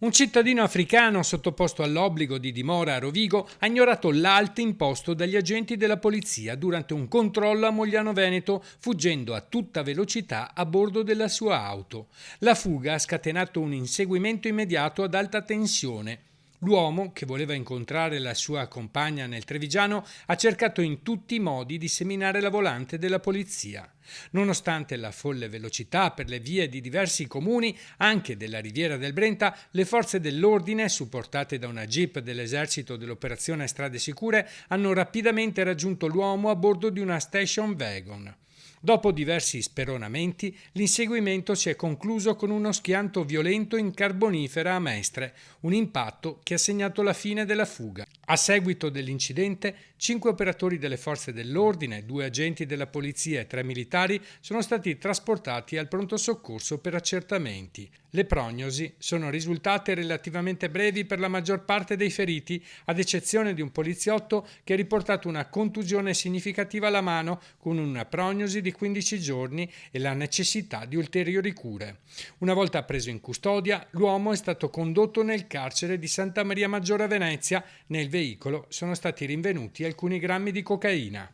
Un cittadino africano sottoposto all'obbligo di dimora a Rovigo ha ignorato l'ALT imposto dagli agenti della polizia durante un controllo a Mogliano Veneto, fuggendo a tutta velocità a bordo della sua auto. La fuga ha scatenato un inseguimento immediato ad alta tensione. L'uomo, che voleva incontrare la sua compagna nel Trevigiano, ha cercato in tutti i modi di seminare la volante della polizia. Nonostante la folle velocità per le vie di diversi comuni, anche della Riviera del Brenta, le forze dell'ordine, supportate da una jeep dell'esercito dell'operazione Strade Sicure, hanno rapidamente raggiunto l'uomo a bordo di una station wagon. Dopo diversi speronamenti, l'inseguimento si è concluso con uno schianto violento in carbonifera a Mestre, un impatto che ha segnato la fine della fuga. A seguito dell'incidente, 5 operatori delle forze dell'ordine, 2 agenti della polizia e 3 militari sono stati trasportati al pronto soccorso per accertamenti. Le prognosi sono risultate relativamente brevi per la maggior parte dei feriti, ad eccezione di un poliziotto che ha riportato una contusione significativa alla mano con una prognosi di 15 giorni e la necessità di ulteriori cure. Una volta preso in custodia, l'uomo è stato condotto nel carcere di Santa Maria Maggiore a Venezia. Nel veicolo sono stati rinvenuti alcuni grammi di cocaina.